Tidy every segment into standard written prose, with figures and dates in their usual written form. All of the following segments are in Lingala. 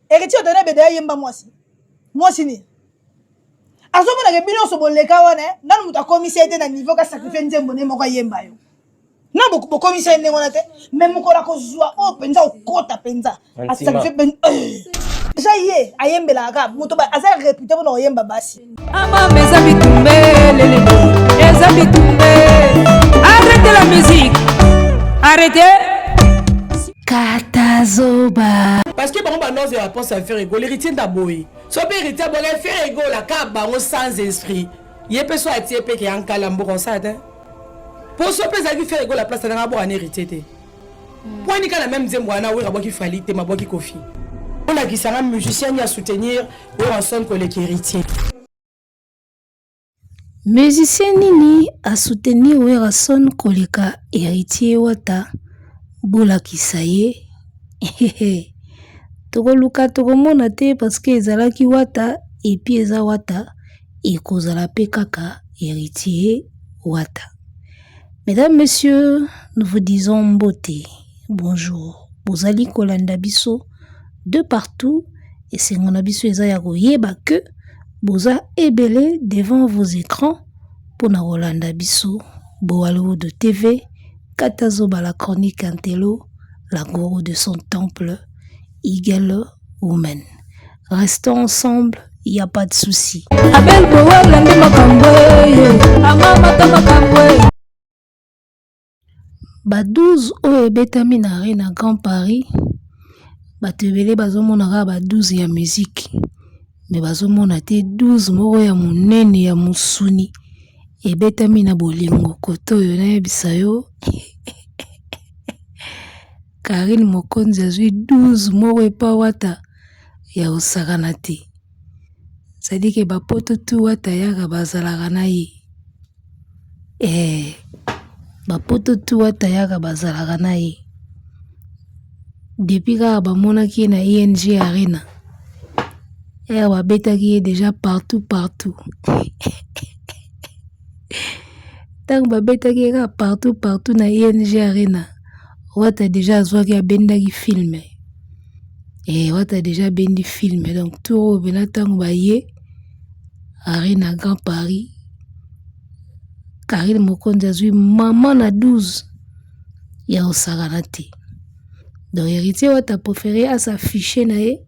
héritier donné beda yemba mwasi ni azomona ke bino so boleka wana nanu muta commissaire te na niveau ka sacrifier nzembo ne moko yemba yo na bo commissaire ne ngona te même mukola ko zwa o penza okota penza asacrifier ben ja ye ayembela ka muto ba aza réputé bona yemba basi ama meza bitumbe lele eza bitumbe arrêtez la musique arrêtez Katazoba. Parce que bon, non, c'est la pense à faire égaux. L'héritier d'Aboy. Soit héritier, bon, faire égaux, la carte, bon, sans esprit. Il peut soit être qui est en calambo comme ça. Pour ce que faire égaux, la place dans la boîte en héritier. Pour une la même zémoana, oui, la qui fallait, ma boîte qui confie. On a qui sera musicien à soutenir, ou ensemble que les héritiers. Musicien nini à soutenir Werason koleka héritier wata. Bolakisa ye tokoluka tokomona te parce que ezalaki wata epi eza wata ekozala pe kaka héritier wata. Mesdames, messieurs, nous vous disons mbote, bonjour. Bozali kolanda biso de partout et sengona biso eza ya koyeba que boza ebele devant vos écrans pour na kolanda biso Boalo de TV. Katazoba la chronique Antelo, la gourou de son temple, Eagle Woman. Restons ensemble, il n'y a pas de souci. Ba 12 oyo ebetami na Arena Grand Paris, bato ebele bazomonaka ba 12 ya musique, mais bazomona te 12 moko ya monene ya musuni. Ebetami na bolingo koto oyo nayebisa yo Karine Mokonzi azwi 12 moko epa wata ya osakana te. Sadike bapoto tu wata yaka bazalaka na ye. Bapoto tu wata yaka bazalaka na ye. Depuis kaka bamonaki ye na ING Arena. Babetaki ye déjà partout. Tango babetaki ye kaka partout na ING Arena. Wata déjà azwaki abendaki film. Wata déjà bendi film. Donc tout bena tango baye Arena Grand Paris. Karine Mokonzi azwi maman na 12 ya osakana te. Donc héritier wata préféré à s'afficher na ye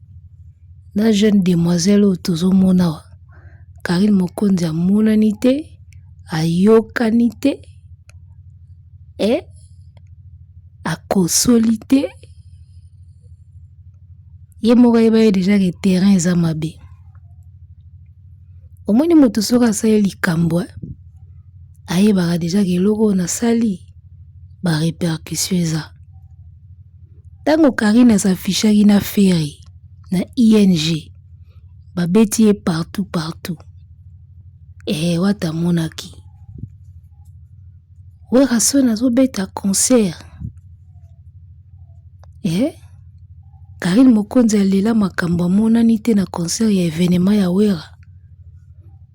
na jeune demoiselle au tozomona wa. Karine Mokonzi amonani te, ayokani te, akosoli te. Ye moko yeba ye déjà que terrain eza mabe. Omoni moto soki asali likambo ayebaka déjà que eloko nasali ba répercussion eza. Tango Karine s'affichaki na Ferry na ING babeti ye partout. Wata monaki. Werason azobeta concert. Karine Mokonzi alela makambo amonani te na concert ya événement ya Wera.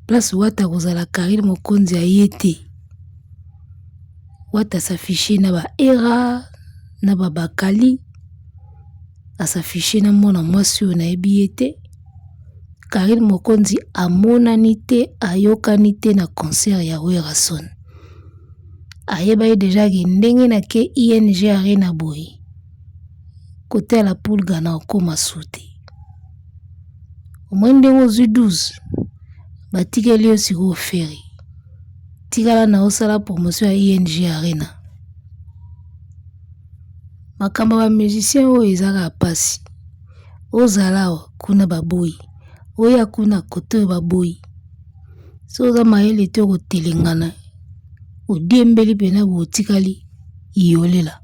Place wata kozala Karine Mokonzi ayete. Wata s'afficher na ba era na ba bakali. S'afficher na mona mwasi oyo nayebi ye te. Karine Mokonzi amonani te, ayokani te na concert ya Werason. Ayeba ye déjà ke ndenge na ke ING Arena boye. Côté la pulga na okoma sute. Omwende ngozwi 12. Batikeli yo siko Ferry. Tikala na osala promotion ya ING Arena. Makamba ba musicien oyo ezaka pasi. Ozala kuna baboyi. Oya kuna koto baboyi. So za mayele te kotelengana. Odiembeli pena botikali yolela.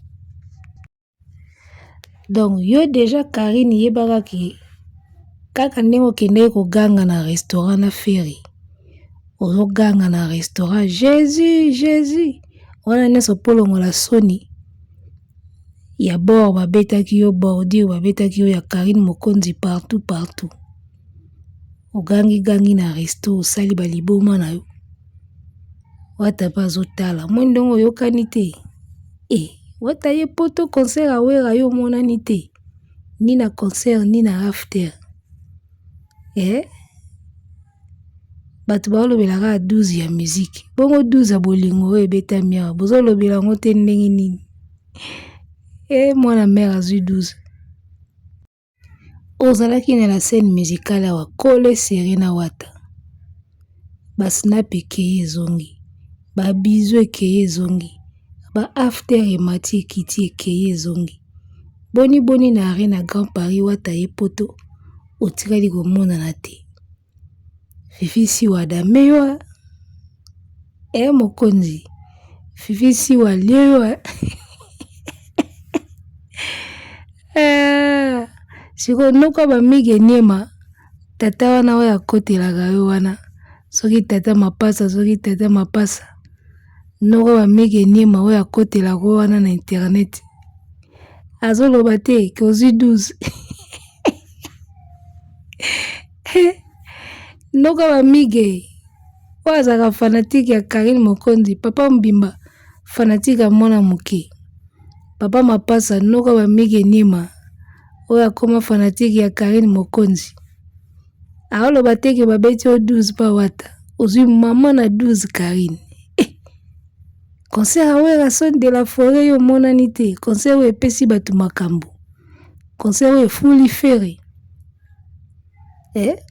Donc yo déjà Karine yebaka ki kaka ndenge kende ko ganga na restaurant na Ferry. Ozo ganga na restaurant Jésus. Wana neso polongola soni. Ya bord babetaki yo bordi babetaki yo ya Karine Mokonzi partout. Ogangi na resto osali baliboma na yo. Wata pa zotala mwendongo yokani te. Wata ye poto concert awera yo monani te. ni na concert ni na after bato baolobelaka 12 ya musique bongo 12 ya bolingo oyo ebetami awa bozolobela yango te ndenge nini mwana mère azwi 12 ozalaki na la scène musicale awa Kole Serena Wata basnap ekeye ezongi babizu ekeye ezongi ba after emati ekiti ekeye ezongi boni na arena Grand Paris Wata ye poto otikali komonana te Fifi Siwada mewa mokonzi Fifi Siwalewa siko noko bamige niema tata wana oyo akotelaka yo wana soki tata mapasa noko bamige niema oyo akotelaka wana na internet azoloba te kozwi 12 noko bamige oyo azalaka fanatike ya Karine Mokonzi papa mbimba fanatike ya mwana moke papa mapasa noko bamige niema oyo akoma fanatike ya Karine Mokonzi aoloba teke babeti o 12 pa Wata ozwi mama na 12 Karine concert awera son de la forêt yo monani te concert oyo epesi bato makambo concert oyo efuli fere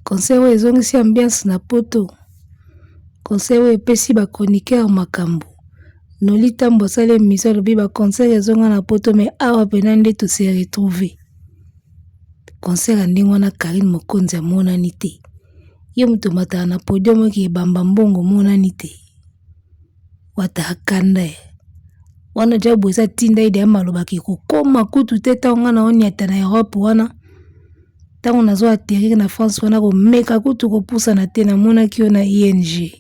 concert oyo ezongisi ambiance na poto concert oyo epesi bachroniqueur makambo Noli Tambo asali émission alobi baconcert ezonga na poto me awa pena nde tose retrouver concert ndenge wana Karine Mokonzi amonani te ye mutu mataka na podium oki ebamba mbongo monani te Wata akanda wana jabu eza tinda ide ya malobaki kokoma kutu te ntango na oniata na Europe wana ntango nazo atterrir na France wana komeka kutu kopusana te namonaki yo na ING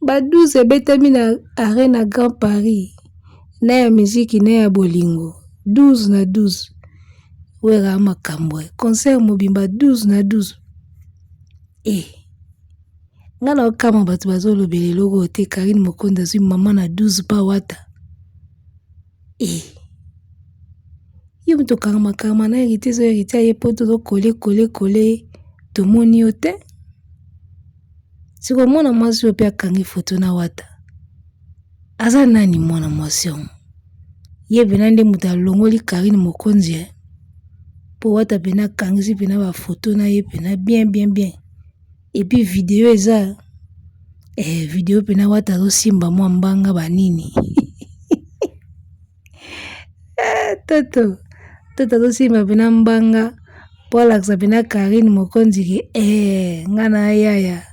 ba 12 ebetami na arena Grand Paris na ya musique na ya bolingo 12 na 12 wera makambo concert mobimba 12 na 12 ngana okama bato bazolobela eloko te Karine Mokonzi azwi mama na 12 pa Wata yo mutu karma na hérité zo hérité ye poto zo kole tomoni yo te siko mwana mwasi oyo pe akangi foto na Wata aza nani mwana mwasi yango ye pena nde mutu alongoli Karine Mokonzi po Wata pena akangisi pena bafoto na ye pena bien et puis vidéo eza vidéo pena Wata azosimba mwa mbanga banini toto azosimba pena mbanga po alakisa pena Karine Mokonzi ke ngana yaya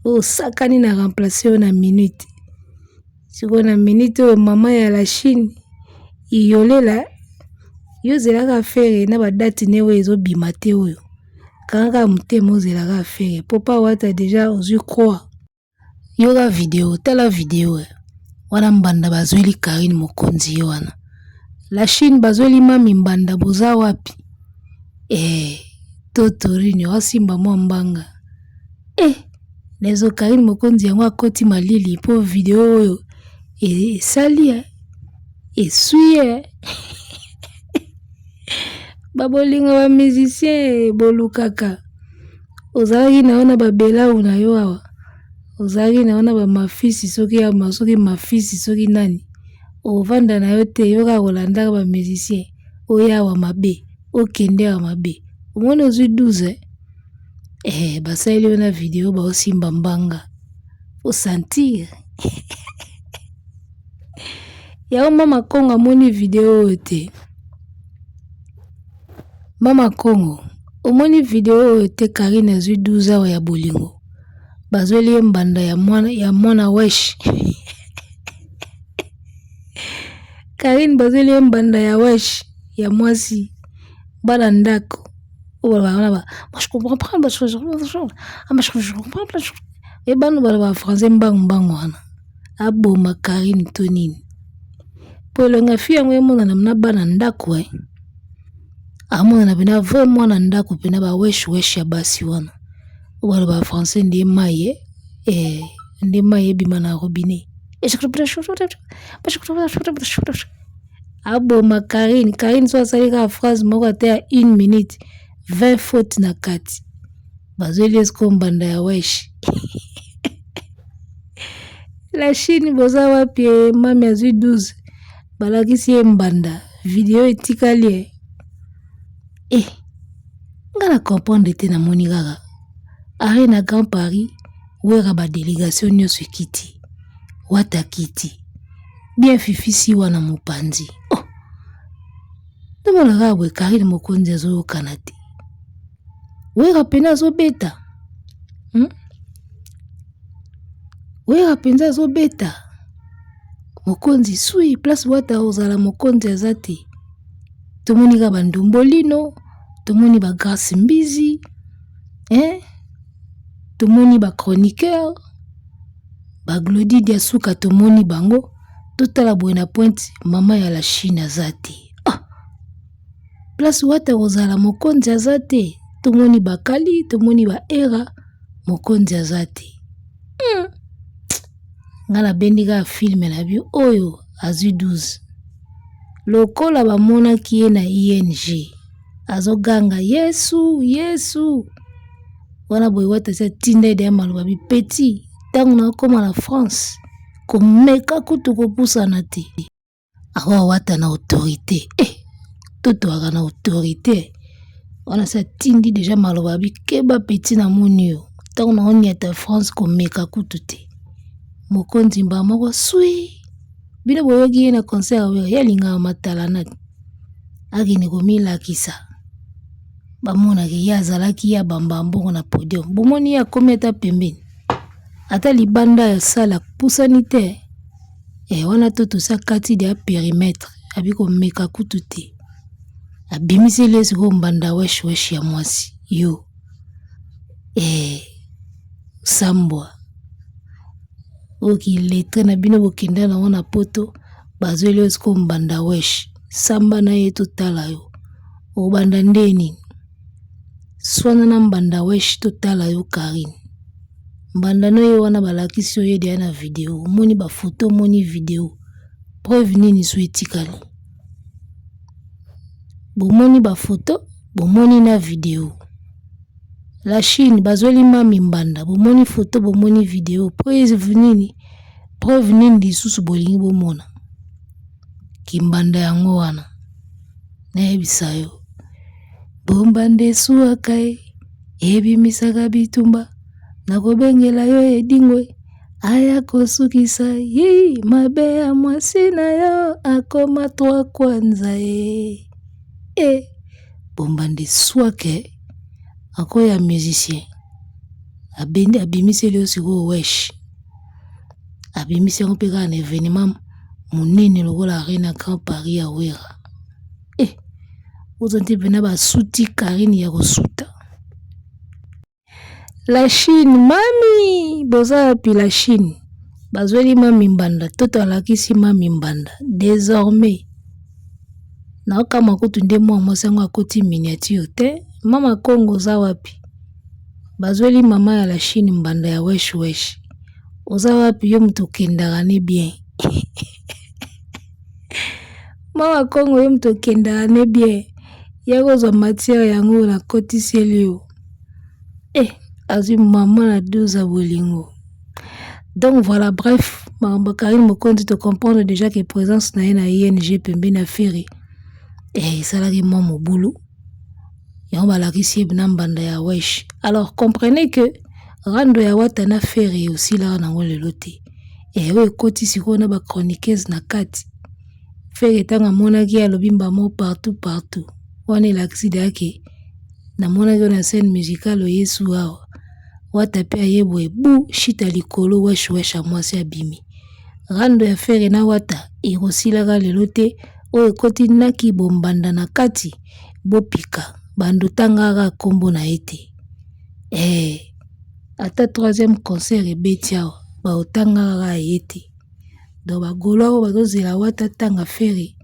osakani na remplacer yo na minute siko na minute oyo mama ya la Chine iyolela yo zelaka affaire na badati ne oyo ezobima te oyo kanga mutema ozelaka affaire po pa Wata deja ozwi croix yoga video tala video wana mbanda bazweli Karine Mokonzi yo wana la Chine bazweli mami mbanda boza wapi totorine wasimba mwa mbanga nezo Karine Mokonzi yango akoti malili po video oyo esali esui babolinga ba musicien bolukaka ozalaki na wana babelau na yo awa ozalaki na wana ba mafisi soki mafisi soki nani ovanda na yo te yoka kolandaka ba musicien oya wa mabe okende wa mabe omoni ozwi 12 basali yo na video baosimba mbanga osentir yao mama Kongo amoni video oyo te mama Kongo omoni video oyo te Karine azwi 12 awa ya bolingo bazweli ye mbanda ya mwana wesh Karine bazweli ye mbanda ya wesh ya mwasi bana ndako je comprends pas bano bala français mbangu wana aboma Karine tonini po elonga fi yango emonana na bana ndako amonana pena vrai mwana ndako pena ba wesh ya basi wana bala ba français ndi maye bima na robinet aboma Karine so asalika phrase moko te ya 1 minute 20 fautes na kati bazoli esko mbanda ya wesh la Chine boza wapi mami azwi 12 balakisi ye mbanda video etikali nga na comprendre te na moni kaka are na Grand Paris wera ba délégation nyonso ekiti wata kiti bien fifisi wana mopanzi tomona kaka boye Karine mokonzi azoyokana te wera pena azobeta wera penza azobeta mokonzi sui place wata ozala mokonzi aza te tomoni kaka bandumbolino tomoni ba Grace Mbizi tomoni ba chroniqueur ba Glody Diasuka tomoni bango totala boye na pointe mama ya la Chine aza te place wata ozala mokonzi aza te tomoni bakali tomoni ba era mokonzi aza te nga nabendi kaka filme na bio oyo azwi 12 lokola bamonaki ye na ING azoganga yesu wana boye wata sia tinda ede ya maloba bipeti ntango nakoma na France komeka kutu kopusana te awa wata na autorité totoaka na autorité wana sia tindi deja maloba bikeba peti na moni yo ntango naoniata France komeka kutu te mokonzi mba moko sui bino boyoki ye na concert awera yalingaka matala nati akende komilakisa bamonaki ye azalaki ya bambambongo na podium bomoni ye akomi ata pembeni ata libanda ya sala pusani te wana to tosa kati de ya périmètre abi komeka kutu te abimiseli esiko mbanda wesh ya mwasi yo sambwa oki letre na bino bokenda na wana poto bazweli esiko mbanda wesh samba na ye totala yo obanda ndeni swana na mbanda wesh totala yo Karine mbanda no ye wana balakisi oye deya na video omoni bafoto omoni video preuve nini so etikali bomoni bafoto bomoni na video la Chine bazweli mami mbanda bomoni foto bomoni video preuve nini lisusu bolingi bomona kimbanda yango wana nayebisa yo bombanda esuwaka ebimisaka bitumba nakobengela yo edingwe aya kosukisa mabe ya mwasi na yo akoma 3 kwanza bombanda esuwaka akoya musicien abimiseli yo sikoyo wesh abimisi yango mpe kaka na événement monene lokola Arena Grand Paris ya wera ozo nte pena basuti Karine ya kosuta la Chine mami boza pi la Chine bazweli mami mbanda toto alakisi mami mbanda désormais naokama kutu nde mwa mwasi yango akoti miniature te mama Kongo za wapi bazweli mama ya la Chine mbanda ya wesh oza wapi yo mutu okendaka ne bien mama Kongo yo mutu okendaka ne bien ya kozwa matière yango na kotiseli yo azwi mama na 12 bolingo donc voilà bref makambo Karine mokonzi te comprendre déjà que présence na ye na ING pembeni na feri esalaki mwa mobulu yango balakisi ye na mbanda ya wesh alors comprenez que rando ya wata na feri aussi la nango lelo te oyo ekoti sikoyo na bachroniqueuse na kati feri etanga monaki alobi mbamo partout wana elakiside yake namonaki yo na scène musicale oyesu awa wata pe ayebo ebu shita likolo wesh amwasi abimi rando ya feri na wata ekosilaka lelo te oyo ekoti naki bombanda na kati bopika bando tangaka kombo na ete ata 3e concert ebeti awa baotangaka ye te donc bagolo oyo bazozela wata tanga feri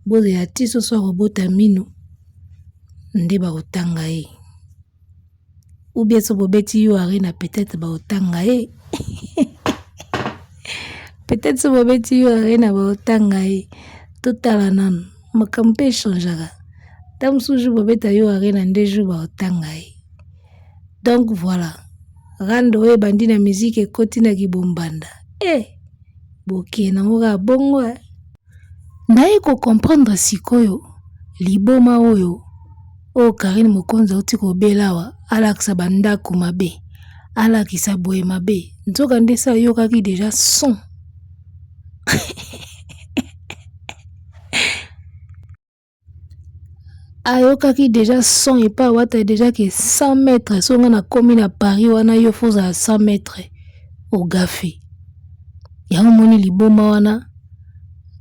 bozela ti soso akobota mino nde baotanga ye ou bien so bobeti yo Arena peut-être baotanga ye peut-être so bobeti yo Arena baotanga ye totala nanu makambo mpe echangeaka ta mosusu bobeta yo arena nde jour baotanga ye. Donc voilà rando oyo ebandi na miziki ekoti na kibombanda bokee nango kaka bongo naye kocomprendre sikoyo liboma oyo Karine Mokonzi auti kobela awa alakisa bandako mabe alakisa boye mabe nzoka nde sa yokaki déjà son ayokaki déjà son epa wata déjà ke 100 mètres songa na komi na Paris wana yo foza 100 mètres au gafe yango moni liboma wana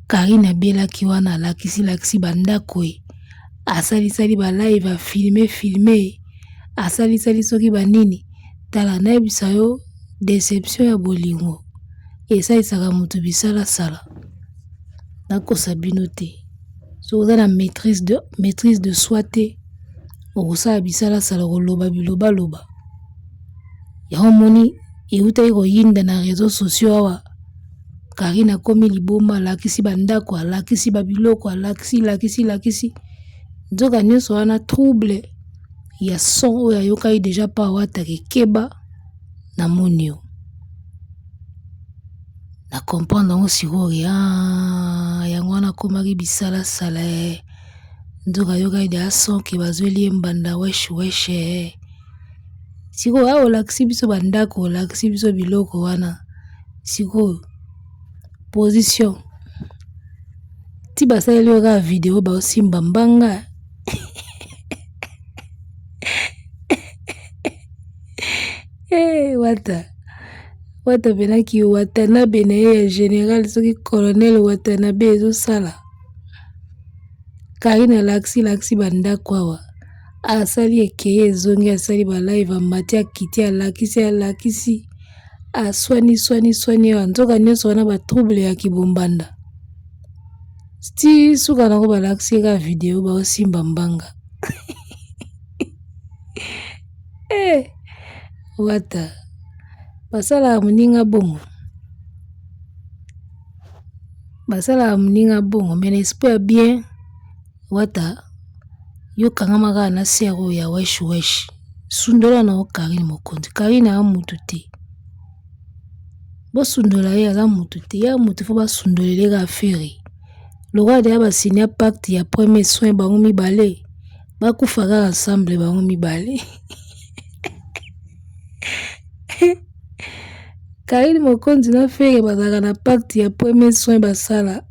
Karine abelaki wana alakisi bandako asali ba live a filmer asali soki banini tala nayebisa yo déception ya bolingo esalisaka moto bisala sala nakosa bino te so oza na maîtrise de soi te okosala bisala sala koloba biloba yango moni eutaki koyinda na réseaux sociaux awa Karine akomi liboma alakisi bandako alakisi babiloko alakisi nzoka nyonso wana trouble ya son oyo ayokaki déjà pa watake keba na moni yo na comprendre yango sikoyo yango wana akomaki bisala sala nzoka ayokaki deja son ke bazweli ye mbanda wesh sikoyo awa olakisi biso bandako olakisi biso biloko wana sikoyo position ti basaleli yo kaka video baosimba mbanga wata benaki Watanabe na ye ya général soki colonel Watanabe ezosala Karine alakisi bandako awa asali ekeye ezongi asali balive amati akiti alakisi aswani awa nzoka nyonso wana batrouble ya kibombanda sti suka nango balakisi ka video baosimba mbanga wata basala moninga bongo mais n'esprit ya bien wata yo kangama kaka na sero ya wesh sundola na Karine Mokonzi Karine a mutu te bosundola ye aza mutu te ya mutu fo basundolele ka affaire lokwa deya basinya pacte ya premier soin bango mibale bakufa kaka ensemble bango mibale Karine Mokonzi na Ferre bazalaka na pacte ya premier soin basala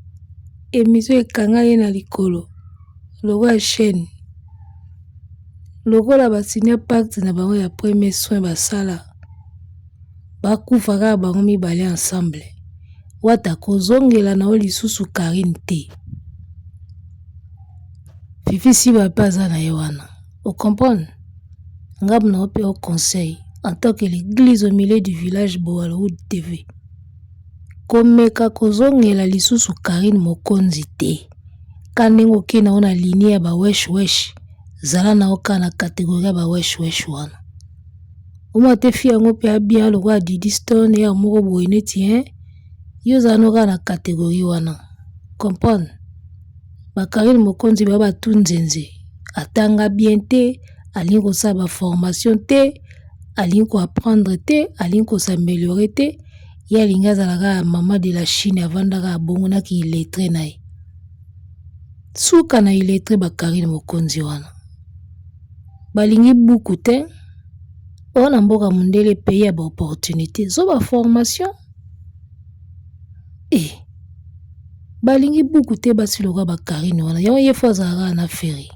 émission ekanga ye na likolo lokwa chaîne lokola basinya pacte na bango ya premier soin basala bakufa kaka bango mibale ensemble wata kozongela na o lisusu Karine te fifi si bapa aza na ye wana ocomprendre ngabu na ope au conseil en tant que l'église au milieu du village Boalwood TV komeka kozongela lisusu Karine Mokonzi te kandengo ke na ona linie ya ba wesh zala na oka na catégorie ba wesh wana Oma te fi yango pe abia lokwa Didi Stone ya moko boye neti yo zanoka na catégorie wana comprendre ba Karine Mokonzi ba batunzenze atanga bien te alingi kosala ba formation te alingi ko apprendre te alingi ko s'améliorer te ya alingi azalaka mama de la Chine avandaka abongonaki illettré na ye suka na illettré ba Karine Mokonzi wana balingi buku te ona mboka mundele pays ya ba opportunité zo ba formation balingi buku te basi lokwa ba Karine wana yango ye fo azalaka na Ferre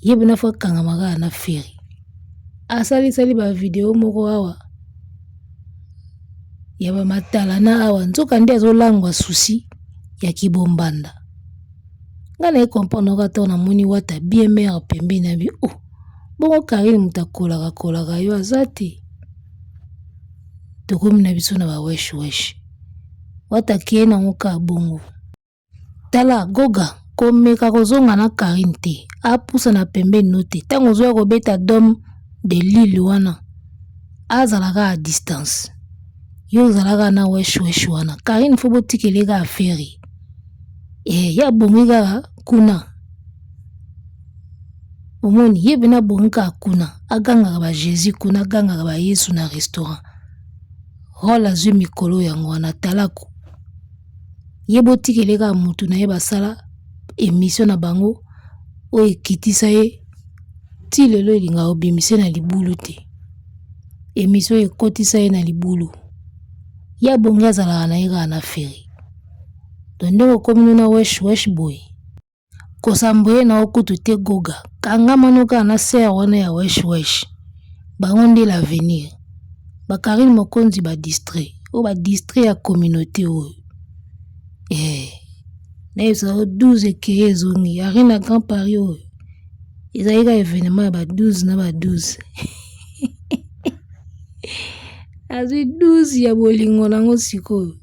ye bina fo kangamaka na Ferre asali ba video moko awa ya ba matala na awa nzoka nde azolangwa susi ya kibombanda ngana e comprendre ka na moni wata bien mère pembe na bi bongo Karine mutakolaka yo azati tokomi na biso na ba wesh wata kie na ngoka bongo tala goga komeka kozonga na Karine te apusa na pembe note tango zoya kobeta dom de Lille wana azalaka à distance yo zalaka na wesh wana Karine fo botikeleka affaire ya bongi kaka kuna omoni ye bena bongi kaka kuna agangaka ba Jésus kuna agangaka ba Yesu na restaurant rôle azwi mikolo yango wana talako ye botikele kaka mutu na ye basala émission na bango oyo ekitisa ye ti lelo elinga obimise na libulu te émission ekotisa ye na libulu ya bongi azalaka na ye kaka na feri to ndenge okomi na wesh boy kosamboye na okutu te goga kangama no kaka na ser wana ya wesh bango nde l'avenir bakarine mokonzi badistrait oyo badistrait ya communauté oyo na yebisa 12 ekeye ezongi ari na Grand Paris oyo ezali ka événement ya ba 12 na ba 12 azwi 12 ya bolingo nango sikoyo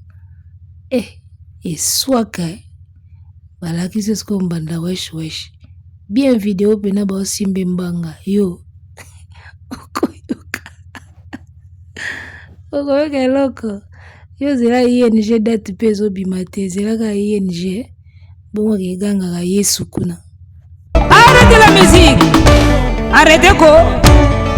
eswaka balakisi sikoyo mbanda wesh bien video pena baosimbe mbanga yo okoyoka eloko yo zela ING date mpe ezobima te ezelaka ING bongo kegangaka Yesu kuna. Arrêtez la musique. Arrêtez quoi?